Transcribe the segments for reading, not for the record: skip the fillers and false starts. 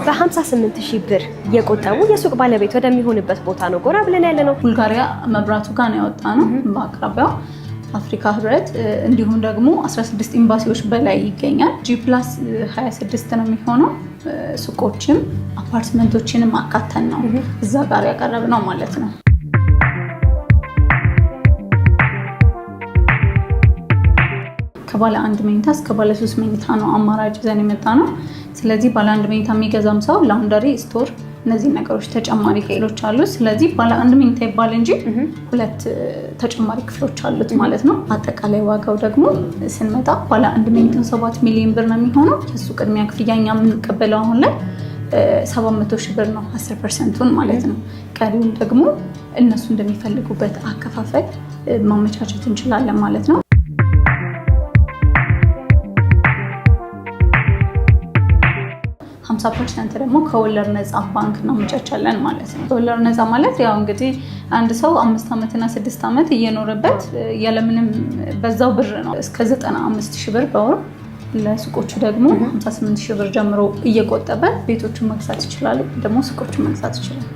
በ58,000 ብር የቆጠቡ የሱቅ ባለቤት ወደሚሆንበት ቦታ ነው ጎራ ብለን ያለ ነው። ቡልጋሪያ መብራቱ ጋር ነው ያወጣ ነው። በአቅራቢያው አፍሪካ ህብረት እንዲሁም ደግሞ 16 ኤምባሲዎች በላይ ይገኛል። G+26 ነው የሚሆነው። ሱቆችም አፓርትመንቶችንም አካተን ነው እዛ ጋር ያቀረብ ነው ማለት ነው። ከባለ 1 መኝታ እስከ ባለ 3 መኝታ ነው አማራጭ ይዘን የመጣ ነው። ስለዚህ ባለ 1 መኝታ የሚገዛም ሰው ላውንደሪ፣ ስቶር እነዚህ ነገሮች ተጨማሪ ክፍሎች አሉት። ስለዚህ ባለ 1 መኝታ ይባል እንጂ 2 ተጨማሪ ክፍሎች አሉት ማለት ነው። አጠቃላይ ዋጋው ደግሞ ስንመጣ ባለ 1 መኝታ 7 ሚሊዮን ብር ነው የሚሆነው። የሱ ቅድሚያ ክፍያ እኛ የምንቀበለው አሁን ላይ 700,000 ብር ነው 10%ን ማለት ነው። ቀሪውን ደግሞ እነሱ እንደሚፈልጉበት አከፋፈል ማመቻቸት እንችላለን ማለት ነው። 50% ደግሞ ከወለድ ነፃ ባንክ ነው መቻቻለን ማለት ነው። ከወለድ ነፃ ማለት ያው እንግዲህ አንድ ሰው 5 ዓመትና 6 ዓመት እየኖረበት ያለምንም በዛው ብር ነው እስከ 95,000 ብር በወር ለሱቆቹ ደግሞ 58,000 ብር ጀምሮ እየቆጠበ ቤቶችን መግዛት ይችላል። ደግሞ ሱቆችን መግዛት ይችላል።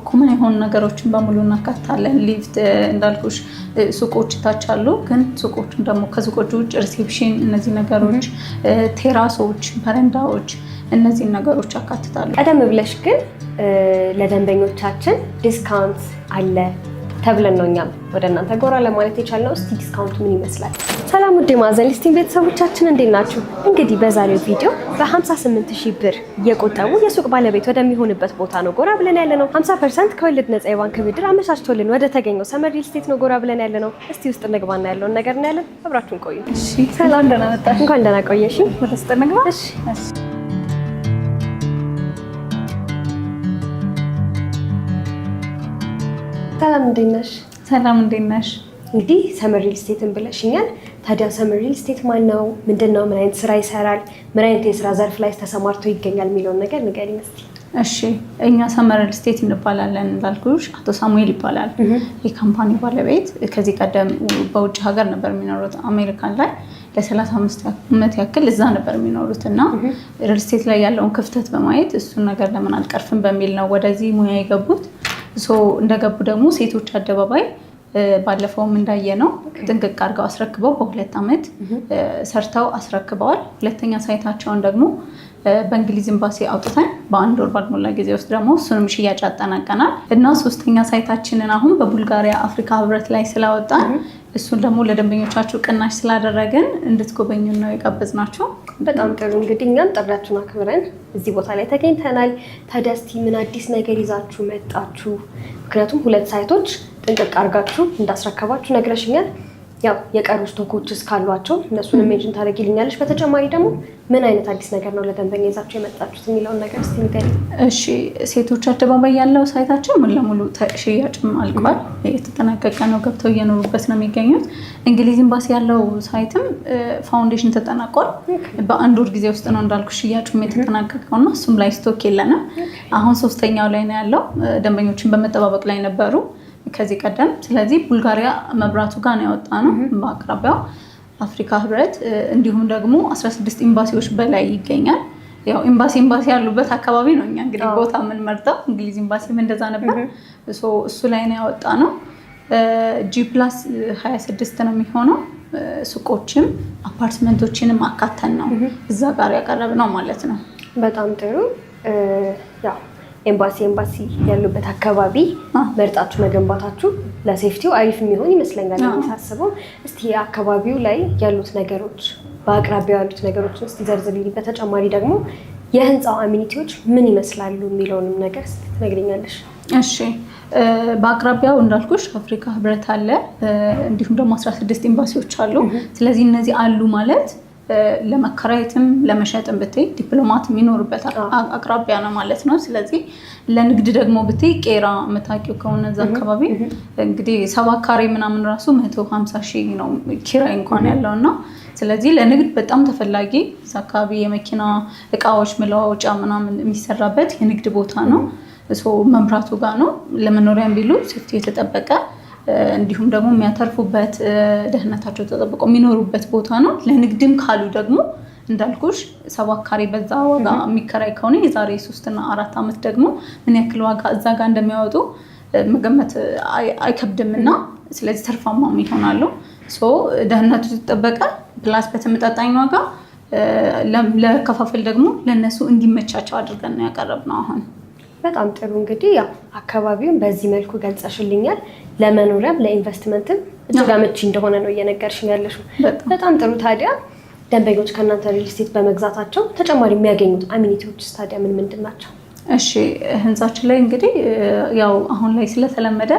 ኮመን የሆኑ ነገሮችን በሙሉ እናካታለን። ሊፍት እንዳልኩሽ ሱቆች ታች አሉ። ግን ሱቆቹን ደግሞ ከሱቆቹ ውጭ ሪሴፕሽን፣ እነዚህ ነገሮች፣ ቴራሶች፣ በረንዳዎች እነዚህን ነገሮች ያካትታሉ። ቀደም ብለሽ ግን ለደንበኞቻችን ዲስካውንት አለ ተብለን ነው እኛም ወደ እናንተ ጎራ ለማለት የቻልነው። እስቲ ዲስካውንት ምን ይመስላል? ሰላም ውድ የማዕዘን ሊስቲንግ ቤተሰቦቻችን እንዴት ናችሁ? እንግዲህ በዛሬው ቪዲዮ በ58,000 ብር የቆጠቡ የሱቅ ባለቤት ወደሚሆንበት ቦታ ነው ጎራ ብለን ያለ ነው። 50% ከወለድ ነፃ የባንክ ብድር አመቻችቶልን ወደ ተገኘው ሰመር ሪል ስቴት ነው ጎራ ብለን ያለ ነው። እስቲ ውስጥ እንግባና ያለውን ነገር እናያለን። አብራችሁን ቆዩ። እሺ፣ ሰላም ደህና መጣሽ። እንኳን ደህና ቆየሽ። ወደ ውስጥ እንግባ። እሺ። ሰላም እንዴት ነሽ? ሰላም እንዴት ነሽ? እንግዲህ ሰመር ሪል ስቴትን ብለሽኛል። ታዲያ ሰመር ሪል ስቴት ማን ነው? ምንድነው? ምን አይነት ስራ ይሰራል? ምን አይነት የስራ ዘርፍ ላይ ተሰማርቶ ይገኛል የሚለውን ነገር ንገሪኝ እስቲ። እሺ፣ እኛ ሰመር ሪል ስቴት እንባላለን። እንዳልኩሽ አቶ ሳሙኤል ይባላል የካምፓኒ ባለቤት። ከዚህ ቀደም በውጭ ሀገር ነበር የሚኖሩት አሜሪካን ላይ ለ35 ዓመት ያክል እዛ ነበር የሚኖሩት እና ሪል ስቴት ላይ ያለውን ክፍተት በማየት እሱን ነገር ለምን አልቀርፍም በሚል ነው ወደዚህ ሙያ የገቡት። እንደገቡ ደግሞ ሴቶች አደባባይ ባለፈውም እንዳየነው ጥንቅቅ አድርገው አስረክበው በ2 ዓመት ሰርተው አስረክበዋል። ሁለተኛ ሳይታቸውን ደግሞ በእንግሊዝ ኤምባሲ አውጥተን በ1 ወር ባልሞላ ጊዜ ውስጥ ደግሞ እሱንም ሽያጭ አጠናቀናል እና ሶስተኛ ሳይታችንን አሁን በቡልጋሪያ አፍሪካ ህብረት ላይ ስላወጣን እሱን ደግሞ ለደንበኞቻችሁ ቅናሽ ስላደረግን እንድትጎበኙ ነው የጋበዝናቸው። በጣም ጥሩ። እንግዲህ እኛም ጥሪያችሁን አክብረን እዚህ ቦታ ላይ ተገኝተናል። ታዲያ እስቲ ምን አዲስ ነገር ይዛችሁ መጣችሁ? ምክንያቱም 2 ሳይቶች ጥንቅቅ አድርጋችሁ እንዳስረከባችሁ ነግረሽኛል። ያው የቀሩ ስቶኮች እስካሏቸው እነሱን ሜንሽን ታደርጊልኛለሽ። በተጨማሪ ደግሞ ምን አይነት አዲስ ነገር ነው ለደንበኛ ይዛችሁ የመጣችሁት የሚለውን ነገር እስቲ ንገሪኝ። እሺ፣ ሴቶች አደባባይ ያለው ሳይታቸው ሙሉ ለሙሉ ሽያጭም አልቋል፣ የተጠናቀቀ ነው። ገብተው እየኖሩበት ነው የሚገኙት። እንግሊዝ ኤምባሲ ያለው ሳይትም ፋውንዴሽን ተጠናቋል። በ1 ወር ጊዜ ውስጥ ነው እንዳልኩ ሽያጩም የተጠናቀቀው እና እሱም ላይ ስቶክ የለንም። አሁን 3ኛው ላይ ነው ያለው። ደንበኞችን በመጠባበቅ ላይ ነበሩ ከዚህ ቀደም። ስለዚህ ቡልጋሪያ መብራቱ ጋር ነው ያወጣ ነው። በአቅራቢያው አፍሪካ ህብረት እንዲሁም ደግሞ 16 ኤምባሲዎች በላይ ይገኛል። ያው ኤምባሲ ያሉበት አካባቢ ነው እኛ እንግዲህ ቦታ የምንመርጠው። እንግሊዝ ኤምባሲም እንደዛ ነበር። እሱ ላይ ነው ያወጣ ነው። G+26 ነው የሚሆነው። ሱቆችም አፓርትመንቶችንም አካተን ነው እዛ ጋር ያቀረብ ነው ማለት ነው። በጣም ጥሩ። ያው ኤምባሲ ያሉበት አካባቢ መርጣችሁ መገንባታችሁ ለሴፍቲው አሪፍ የሚሆን ይመስለኛል ሳስበው። እስቲ አካባቢው ላይ ያሉት ነገሮች፣ በአቅራቢያው ያሉት ነገሮችን እስቲ ዘርዝሪልኝ። በተጨማሪ ደግሞ የህንፃው አሚኒቲዎች ምን ይመስላሉ የሚለውንም ነገር እስቲ ትነግሪኛለሽ? እሺ፣ በአቅራቢያው እንዳልኩሽ አፍሪካ ህብረት አለ፣ እንዲሁም ደግሞ 16 ኤምባሲዎች አሉ። ስለዚህ እነዚህ አሉ ማለት ለመከራየትም ለመሸጥም ብትይ ዲፕሎማት የሚኖርበት አቅራቢያ ነው ማለት ነው። ስለዚህ ለንግድ ደግሞ ብትይ ቄራ የምታውቂው ከሆነ እዛ አካባቢ እንግዲህ 7 ካሬ ምናምን ራሱ 150,000 ነው ኪራይ እንኳን ያለው እና ስለዚህ ለንግድ በጣም ተፈላጊ እዛ አካባቢ የመኪና እቃዎች መለዋወጫ ምናምን የሚሰራበት የንግድ ቦታ ነው። መብራቱ ጋር ነው። ለመኖሪያም ቢሉ ሴፍቲ የተጠበቀ እንዲሁም ደግሞ የሚያተርፉበት ደህንነታቸው ተጠብቆ የሚኖሩበት ቦታ ነው። ለንግድም ካሉ ደግሞ እንዳልኩሽ 7 ካሬ በዛ ዋጋ የሚከራይ ከሆነ የዛሬ 3 እና 4 ዓመት ደግሞ ምን ያክል ዋጋ እዛ ጋር እንደሚያወጡ መገመት አይከብድም እና ስለዚህ ትርፋማም ይሆናሉ። ደህንነቱ ተጠበቀ ፕላስ በተመጣጣኝ ዋጋ ለከፋፈል ደግሞ ለነሱ እንዲመቻቸው አድርገን ነው ያቀረብነው። አሁን በጣም ጥሩ እንግዲህ ያው አካባቢውን በዚህ መልኩ ገልጸሽልኛል። ለመኖሪያም ለኢንቨስትመንትም እጅግ አመቺ እንደሆነ ነው እየነገርሽኝ ያለሽው። በጣም ጥሩ። ታዲያ ደንበኞች ከእናንተ ሪል ስቴት በመግዛታቸው ተጨማሪ የሚያገኙት አሚኒቲዎች ታዲያ ምን ምንድን ናቸው? እሺ ህንጻችን ላይ እንግዲህ ያው አሁን ላይ ስለተለመደ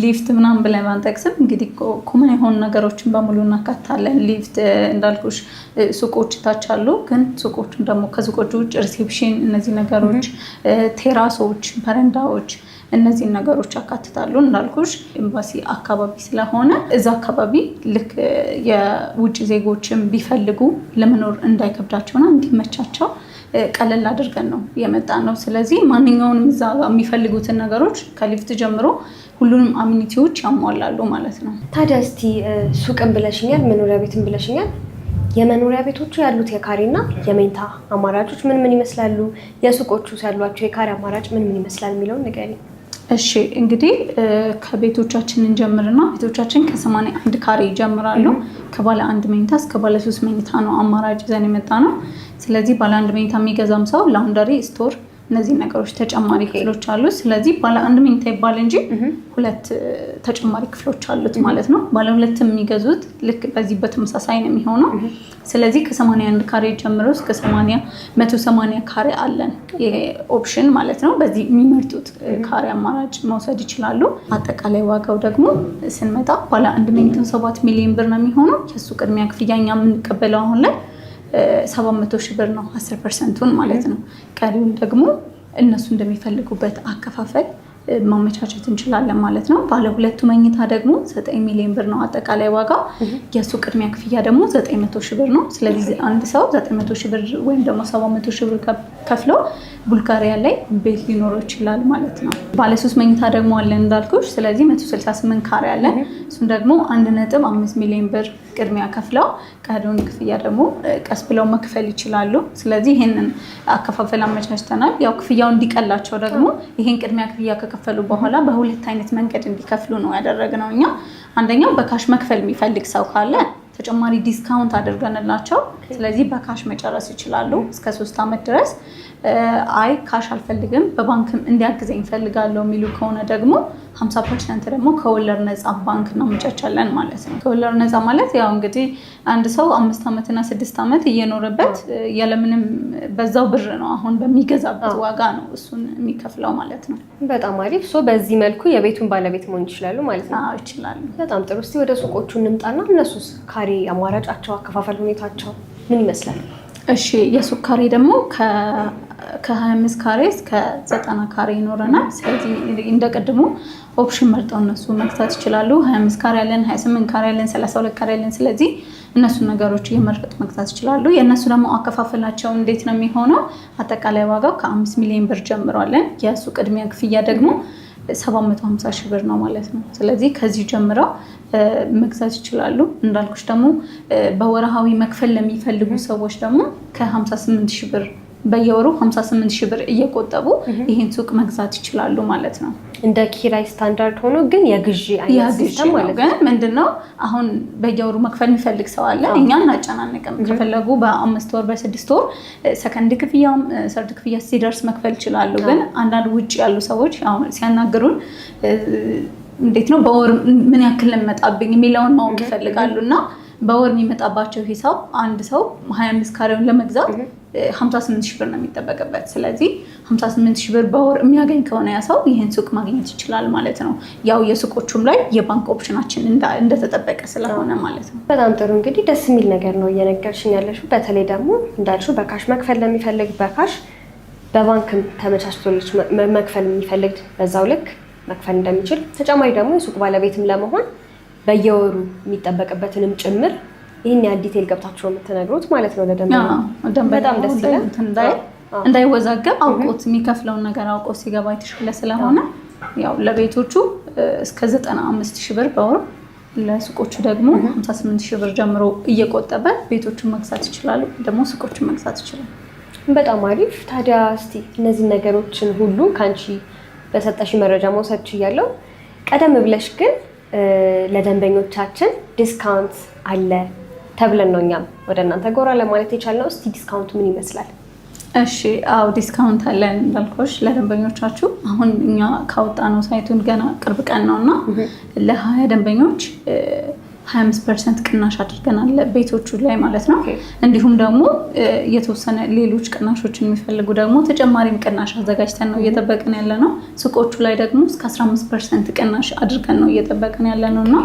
ሊፍት ምናምን ብለን ባንጠቅስም እንግዲህ ኮመን የሆኑ ነገሮችን በሙሉ እናካታለን። ሊፍት እንዳልኩሽ ሱቆች ታች አሉ፣ ግን ሱቆቹን ደግሞ ከሱቆቹ ውጭ ሪሴፕሽን፣ እነዚህ ነገሮች፣ ቴራሶች፣ በረንዳዎች እነዚህን ነገሮች ያካትታሉ። እንዳልኩሽ ኤምባሲ አካባቢ ስለሆነ እዛ አካባቢ ልክ የውጭ ዜጎችን ቢፈልጉ ለመኖር እንዳይከብዳቸውና እንዲመቻቸው ቀለል አድርገን ነው የመጣ ነው። ስለዚህ ማንኛውንም እዛ የሚፈልጉትን ነገሮች ከሊፍት ጀምሮ ሁሉንም አሚኒቲዎች ያሟላሉ ማለት ነው። ታዲያ እስቲ ሱቅም ብለሽኛል፣ መኖሪያ ቤትም ብለሽኛል። የመኖሪያ ቤቶቹ ያሉት የካሬና የመኝታ አማራጮች ምን ምን ይመስላሉ? የሱቆቹ ያሏቸው የካሬ አማራጭ ምን ምን ይመስላል የሚለውን ንገሪኝ። እሺ እንግዲህ ከቤቶቻችን እንጀምርና ቤቶቻችን ከ81 ካሬ ይጀምራሉ። ከባለ 1 መኝታ እስከ ባለ 3 መኝታ ነው አማራጭ ይዘን የመጣ ነው። ስለዚህ ባለ 1 መኝታ የሚገዛም ሰው ላውንደሪ፣ ስቶር እነዚህ ነገሮች ተጨማሪ ክፍሎች አሉ። ስለዚህ ባለ 1 መኝታ ይባል እንጂ 2 ተጨማሪ ክፍሎች አሉት ማለት ነው። ባለ 2 የሚገዙት ልክ በዚህ በተመሳሳይ ነው የሚሆነው። ስለዚህ ከ81 ካሬ ጀምሮ እስከ 180 ካሬ አለን ኦፕሽን ማለት ነው። በዚህ የሚመርጡት ካሬ አማራጭ መውሰድ ይችላሉ። አጠቃላይ ዋጋው ደግሞ ስንመጣ ባለ 1 መኝታ 7 ሚሊዮን ብር ነው የሚሆነው። የሱ ቅድሚያ ክፍያ እኛ የምንቀበለው አሁን ላይ 700 ሺህ ብር ነው፣ 10%ን ማለት ነው። ቀሪውን ደግሞ እነሱ እንደሚፈልጉበት አከፋፈል ማመቻቸት እንችላለን ማለት ነው። ባለ 2 መኝታ ደግሞ 9 ሚሊዮን ብር ነው አጠቃላይ ዋጋ። የሱ ቅድሚያ ክፍያ ደግሞ 900 ሺህ ብር ነው። ስለዚህ አንድ ሰው 900 ሺህ ብር ወይም ደግሞ 700 ሺህ ብር ከፍሎ ቡልጋሪያ ላይ ቤት ሊኖረው ይችላል ማለት ነው። ባለ 3 መኝታ ደግሞ አለን እንዳልኩሽ። ስለዚህ 168 ካሬ አለን። እሱም ደግሞ 1.5 ሚሊዮን ብር ቅድሚያ ከፍለው ቀሪውን ክፍያ ደግሞ ቀስ ብለው መክፈል ይችላሉ። ስለዚህ ይሄንን አከፋፈል አመቻችተናል። ያው ክፍያው እንዲቀላቸው ደግሞ ይሄን ቅድሚያ ክፍያ ከከፈሉ በኋላ በሁለት አይነት መንገድ እንዲከፍሉ ነው ያደረግነው እኛ። አንደኛው በካሽ መክፈል የሚፈልግ ሰው ካለ ተጨማሪ ዲስካውንት አድርገንላቸው ስለዚህ በካሽ መጨረስ ይችላሉ እስከ 3 ዓመት ድረስ። አይ ካሽ አልፈልግም በባንክም እንዲያግዘኝ እፈልጋለሁ የሚሉ ከሆነ ደግሞ 50% ደግሞ ከወለድ ነፃ ባንክ እናመቻቻለን ማለት ነው። ከወለድ ነፃ ማለት ያው እንግዲህ አንድ ሰው 5 ዓመትና 6 ዓመት እየኖረበት ያለምንም በዛው ብር ነው አሁን በሚገዛበት ዋጋ ነው እሱን የሚከፍለው ማለት ነው። በጣም አሪፍ። በዚህ መልኩ የቤቱን ባለቤት መሆን ይችላሉ ማለት ነው። አዎ ይችላሉ። በጣም ጥሩ። እስቲ ወደ ሱቆቹ እንምጣና እነሱስ ካሬ አማራጫቸው፣ አከፋፈል ሁኔታቸው ምን ይመስላል? እሺ የሱቅ ካሬ ደግሞ ከ25 ካሬ እስከ 90 ካሬ ይኖረናል። ስለዚህ እንደቀድሞ ኦፕሽን መርጠው እነሱ መግዛት ይችላሉ። 25 ካሬ ያለን፣ 28 ካሬ ያለን፣ 32 ካሬ ያለን። ስለዚህ እነሱ ነገሮች እየመረጡ መግዛት ይችላሉ። የእነሱ ደግሞ አከፋፈላቸው እንዴት ነው የሚሆነው? አጠቃላይ ዋጋው ከ5 ሚሊዮን ብር ጀምሯለን። የእሱ ቅድሚያ ክፍያ ደግሞ 750 ሺህ ብር ነው ማለት ነው። ስለዚህ ከዚህ ጀምረው መግዛት ይችላሉ። እንዳልኩሽ ደግሞ በወርሃዊ መክፈል ለሚፈልጉ ሰዎች ደግሞ ከ58 ሺህ ብር በየወሩ 58 ሺህ ብር እየቆጠቡ ይህን ሱቅ መግዛት ይችላሉ ማለት ነው። እንደ ኪራይ ስታንዳርድ ሆኖ ግን የግዢ አይነት ሲስተም ማለት ነው። ምንድነው አሁን በየወሩ መክፈል የሚፈልግ ሰው አለ። እኛ እናጨናንቅም። ከፈለጉ በ5 ወር በ6 ወር ሰከንድ ክፍያም ሰርድ ክፍያ ሲደርስ መክፈል ይችላሉ። ግን አንዳንድ ውጭ ያሉ ሰዎች አሁን ሲያናግሩን እንዴት ነው በወር ምን ያክል ለመጣብኝ የሚለውን ማወቅ ይፈልጋሉ እና በወር የሚመጣባቸው ሂሳብ አንድ ሰው 25 ካሬውን ለመግዛት 58 ሺህ ብር ነው የሚጠበቅበት። ስለዚህ 58 ሺህ ብር በወር የሚያገኝ ከሆነ ያ ሰው ይህን ሱቅ ማግኘት ይችላል ማለት ነው። ያው የሱቆቹም ላይ የባንክ ኦፕሽናችን እንደተጠበቀ ስለሆነ ማለት ነው። በጣም ጥሩ። እንግዲህ ደስ የሚል ነገር ነው እየነገርሽኝ ያለሽው። በተለይ ደግሞ እንዳልሽው በካሽ መክፈል ለሚፈልግ በካሽ፣ በባንክም ተመቻችቶልሽ መክፈል የሚፈልግ በዛው ልክ መክፈል እንደሚችል፣ ተጨማሪ ደግሞ የሱቅ ባለቤትም ለመሆን በየወሩ የሚጠበቅበትንም ጭምር ይህን ያህል ዲቴል ገብታችሁ ነው የምትነግሩት ማለት ነው ለደንበኛ። በጣም ደስ ይላል። እንዳይወዛገብ አውቆት የሚከፍለውን ነገር አውቆ ሲገባ የተሻለ ስለሆነ ያው ለቤቶቹ እስከ 95,000 ብር በወር ለሱቆቹ ደግሞ 58,000 ብር ጀምሮ እየቆጠበ ቤቶቹን መግዛት ይችላሉ፣ ደግሞ ሱቆቹን መግዛት ይችላሉ። በጣም አሪፍ። ታዲያ እስቲ እነዚህ ነገሮችን ሁሉ ከአንቺ በሰጠሽ መረጃ መውሰድ ችያለሁ። ቀደም ብለሽ ግን ለደንበኞቻችን ዲስካውንት አለ ተብለን ነው እኛም ወደ እናንተ ጎራ ለማለት የቻልነው። እስቲ ዲስካውንቱ ምን ይመስላል? እሺ፣ አዎ ዲስካውንት አለን እንዳልኩሽ ለደንበኞቻችሁ። አሁን እኛ ካወጣነው ሳይቱን ገና ቅርብ ቀን ነው እና ለ20 ደንበኞች 25% ቅናሽ አድርገናል ቤቶቹ ላይ ማለት ነው። እንዲሁም ደግሞ የተወሰነ ሌሎች ቅናሾችን የሚፈልጉ ደግሞ ተጨማሪም ቅናሽ አዘጋጅተን ነው እየጠበቅን ያለ ነው። ሱቆቹ ላይ ደግሞ እስከ 15% ቅናሽ አድርገን ነው እየጠበቅን ያለ ነው እና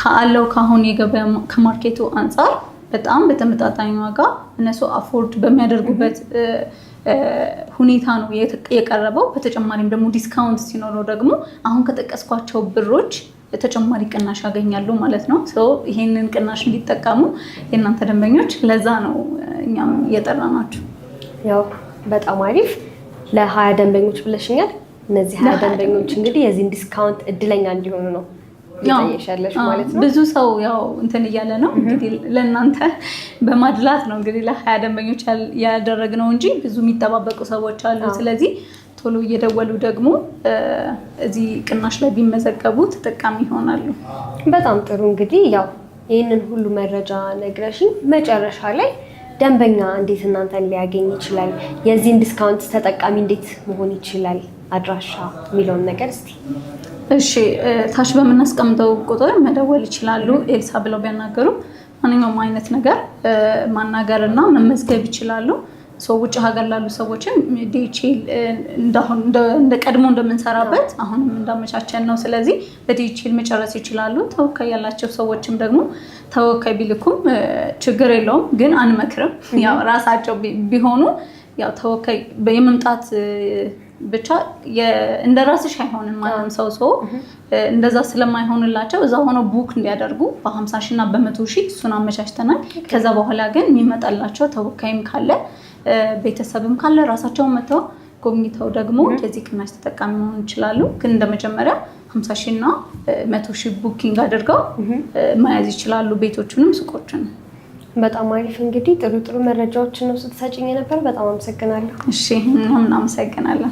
ካለው ከአሁን የገበያ ከማርኬቱ አንጻር በጣም በተመጣጣኝ ዋጋ እነሱ አፎርድ በሚያደርጉበት ሁኔታ ነው የቀረበው። በተጨማሪም ደግሞ ዲስካውንት ሲኖረው ደግሞ አሁን ከጠቀስኳቸው ብሮች ተጨማሪ ቅናሽ ያገኛሉ ማለት ነው። ይሄንን ቅናሽ እንዲጠቀሙ የእናንተ ደንበኞች፣ ለዛ ነው እኛም እየጠራናችሁ። ያው በጣም አሪፍ። ለ20 ደንበኞች ብለሽኛል። እነዚህ 20 ደንበኞች እንግዲህ የዚህን ዲስካውንት እድለኛ እንዲሆኑ ነው ያለሽ ማለት ነው። ብዙ ሰው ያው እንትን እያለ ነው እንግዲህ ለእናንተ በማድላት ነው እንግዲህ ለ20 ደንበኞች ያደረግነው እንጂ ብዙ የሚጠባበቁ ሰዎች አሉ። ስለዚህ ቶሎ እየደወሉ ደግሞ እዚህ ቅናሽ ላይ ቢመዘገቡ ተጠቃሚ ይሆናሉ። በጣም ጥሩ። እንግዲህ ያው ይህንን ሁሉ መረጃ ነግረሽኝ መጨረሻ ላይ ደንበኛ እንዴት እናንተን ሊያገኝ ይችላል፣ የዚህን ዲስካውንት ተጠቃሚ እንዴት መሆን ይችላል፣ አድራሻ የሚለውን ነገር እስቲ። እሺ፣ ታች በምናስቀምጠው ቁጥር መደወል ይችላሉ። ኤልሳ ብለው ቢያናገሩ ማንኛውም አይነት ነገር ማናገር እና መመዝገብ ይችላሉ። ውጭ ሀገር ላሉ ሰዎችም ዲኤችኤል እንደ ቀድሞ እንደምንሰራበት አሁንም እንዳመቻቸን ነው። ስለዚህ በዲኤችኤል መጨረስ ይችላሉ። ተወካይ ያላቸው ሰዎችም ደግሞ ተወካይ ቢልኩም ችግር የለውም፣ ግን አንመክርም። ያው ራሳቸው ቢሆኑ ያው ተወካይ የመምጣት ብቻ እንደ ራስሽ አይሆንም። ማንም ሰው እንደዛ ስለማይሆንላቸው እዛ ሆኖ ቡክ እንዲያደርጉ በ50,000 እና በ100,000 እሱን አመቻችተናል። ከዛ በኋላ ግን የሚመጣላቸው ተወካይም ካለ ቤተሰብም ካለ ራሳቸውን መተው ጎብኝተው ደግሞ የዚህ ቅናሽ ተጠቃሚ መሆን ይችላሉ። ግን እንደመጀመሪያ 50,000 እና 100,000 ቡኪንግ አድርገው መያዝ ይችላሉ ቤቶቹንም ሱቆቹንም። በጣም አሪፍ። እንግዲህ ጥሩ መረጃዎችን ነው ስትሰጪኝ የነበረ። በጣም አመሰግናለሁ። እሺ፣ እኛም እናመሰግናለን።